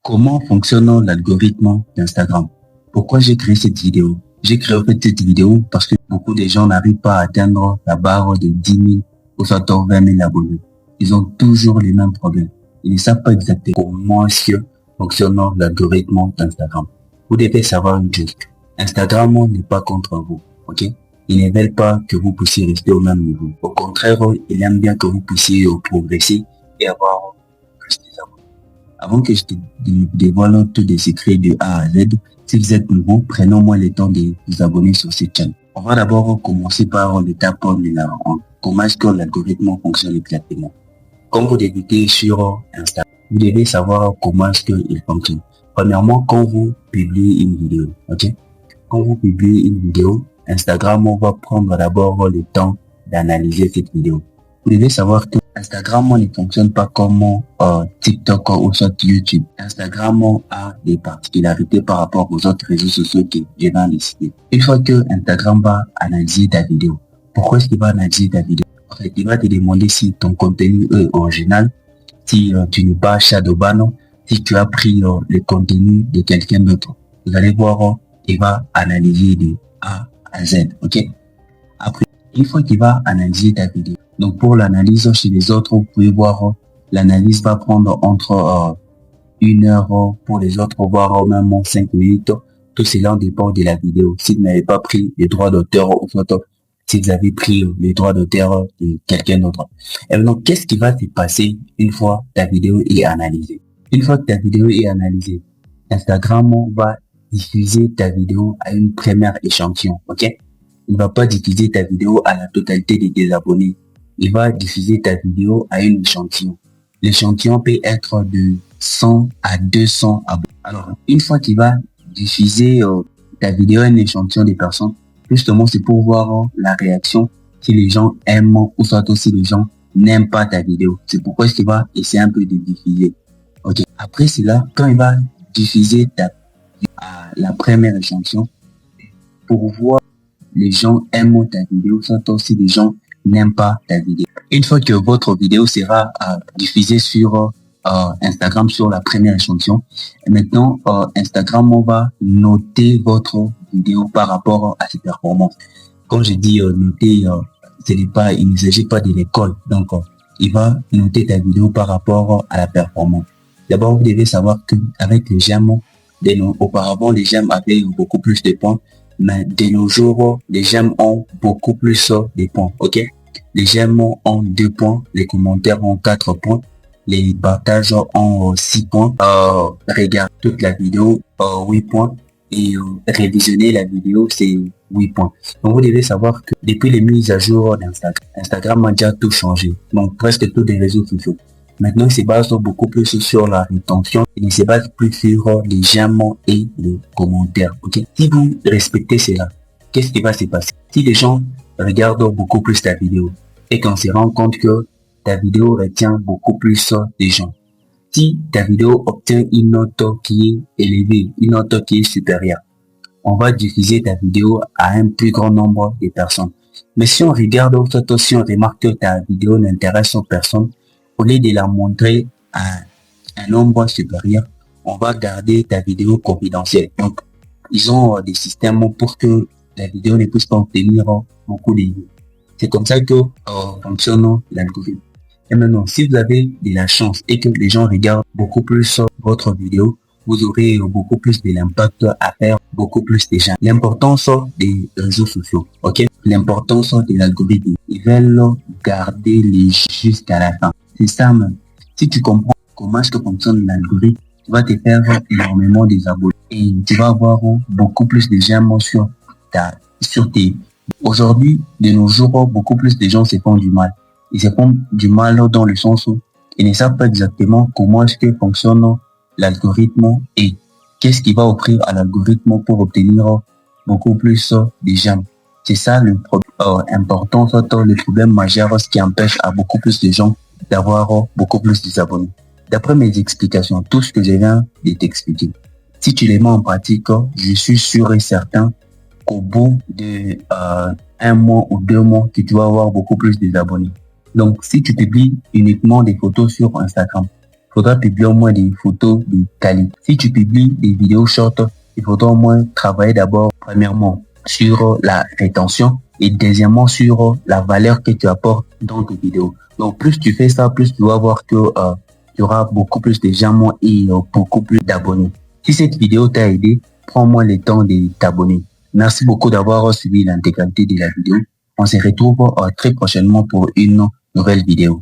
Comment fonctionne l'algorithme d'Instagram? Pourquoi j'ai créé cette vidéo? J'ai créé en fait cette vidéo parce que beaucoup de gens n'arrivent pas à atteindre la barre de 10 000 ou soit 20 000 abonnés. Ils ont toujours les mêmes problèmes. Ils ne savent pas exactement comment est-ce que fonctionne l'algorithme d'Instagram. Vous devez savoir une chose. Instagram n'est pas contre vous, ok? Ils ne veulent pas que vous puissiez rester au même niveau. Au contraire, ils aiment bien que vous puissiez progresser et avoir plus d'abonnés. Avant que je te dévoile tous les secrets de A à Z, si vous êtes nouveau, prenons moins le temps de vous abonner sur cette chaîne. On va d'abord commencer par l'étape numéro 1. Comment est-ce que l'algorithme fonctionne exactement? Quand vous débutez sur Instagram, vous devez savoir comment est-ce qu'il fonctionne. Premièrement, quand vous publiez une vidéo, ok? Quand vous publiez une vidéo, Instagram va prendre d'abord le temps d'analyser cette vidéo. Vous devez savoir que Instagram ne fonctionne pas comme TikTok ou soit YouTube. Instagram a des particularités par rapport aux autres réseaux sociaux que je vais lister. Une fois que Instagram va analyser ta vidéo, pourquoi est-ce qu'il va analyser ta vidéo? En fait, il va te demander si ton contenu est original, si tu n'es pas shadowban, si tu as pris le contenu de quelqu'un d'autre. Vous allez voir, il va analyser de A à Z, ok? Après, une fois qu'il va analyser ta vidéo, donc pour l'analyse chez les autres, vous pouvez voir, l'analyse va prendre entre 1 heure pour les autres, voire même 5 minutes. Tout cela dépend de la vidéo. Si vous n'avez pas pris les droits d'auteur ou soit si vous avez pris les droits d'auteur de quelqu'un d'autre. Et donc, qu'est-ce qui va se passer une fois ta vidéo est analysée? Une fois que ta vidéo est analysée, Instagram va diffuser ta vidéo à une première échantillon, ok? Il ne va pas diffuser ta vidéo à la totalité de tes abonnés. Il va diffuser ta vidéo à une échantillon. L'échantillon peut être de 100 à 200 abonnés. Alors, une fois qu'il va diffuser ta vidéo à une échantillon de personnes, justement, c'est pour voir la réaction, si les gens aiment ou soit aussi les gens n'aiment pas ta vidéo. C'est pourquoi il va essayer un peu de diffuser. Ok. Après cela, quand il va diffuser à la première échantillon, pour voir les gens aiment ta vidéo, soit aussi les gens n'aiment pas ta vidéo. Une fois que votre vidéo sera diffusée sur Instagram sur la première échantillon, et maintenant Instagram va noter votre vidéo par rapport à ses performances. Quand je dis noter, il ne s'agit pas de l'école, donc il va noter ta vidéo par rapport à la performance. D'abord, vous devez savoir qu'avec les j'aime, auparavant les j'aime avaient beaucoup plus de points, mais de nos jours, les j'aime ont beaucoup plus de points, ok? Les j'aime ont 2 points, les commentaires ont 4 points, les partages ont 6 points, regarde toute la vidéo, 8 points, et révisionner la vidéo, c'est 8 points. Donc, vous devez savoir que depuis les mises à jour d'Instagram, Instagram a déjà tout changé. Donc, presque tous les réseaux sociaux. Maintenant, il se base beaucoup plus sur la rétention. Il ne se base plus sur les j'aime et les commentaires. Ok? Si vous respectez cela, qu'est-ce qui va se passer? Si les gens regardent beaucoup plus ta vidéo et qu'on se rend compte que ta vidéo retient beaucoup plus des gens. Si ta vidéo obtient une note qui est élevée, une note qui est supérieure, on va diffuser ta vidéo à un plus grand nombre de personnes. Mais si on regarde, si on remarque que ta vidéo n'intéresse personne, au lieu de la montrer à un nombre supérieur, on va garder ta vidéo confidentielle. Donc, ils ont des systèmes pour que la vidéo ne puisse pas obtenir beaucoup de vues. C'est comme ça que fonctionne l'algorithme. Et maintenant, si vous avez de la chance et que les gens regardent beaucoup plus votre vidéo, vous aurez beaucoup plus de l'impact à faire beaucoup plus de gens. L'importance des réseaux sociaux, ok? L'importance de l'algorithme. Ils veulent garder les gens jusqu'à la fin. C'est ça même. Si tu comprends comment est-ce que fonctionne l'algorithme, tu vas te faire énormément des abonnés et tu vas avoir beaucoup plus de j'aime sur tes. Aujourd'hui, de nos jours, beaucoup plus de gens se font du mal. Ils se font du mal dans le sens où ils ne savent pas exactement comment est-ce que fonctionne l'algorithme et qu'est-ce qui va offrir à l'algorithme pour obtenir beaucoup plus de j'aime. C'est ça le problème important, le problème majeur, ce qui empêche à beaucoup plus de gens d'avoir beaucoup plus d'abonnés. D'après mes explications, tout ce que je viens de t'expliquer, si tu les mets en pratique, je suis sûr et certain qu'au bout de 1 mois ou 2 mois, tu vas avoir beaucoup plus d'abonnés. Donc, si tu publies uniquement des photos sur Instagram, faudra publier au moins des photos de qualité. Si tu publies des vidéos short, il faudra au moins travailler d'abord, premièrement, sur la rétention et deuxièmement, sur la valeur que tu apportes dans tes vidéos. Donc, plus tu fais ça, plus tu vas voir que tu auras beaucoup plus de gens et beaucoup plus d'abonnés. Si cette vidéo t'a aidé, prends-moi le temps de t'abonner. Merci beaucoup d'avoir suivi l'intégralité de la vidéo. On se retrouve très prochainement pour une nouvelle vidéo.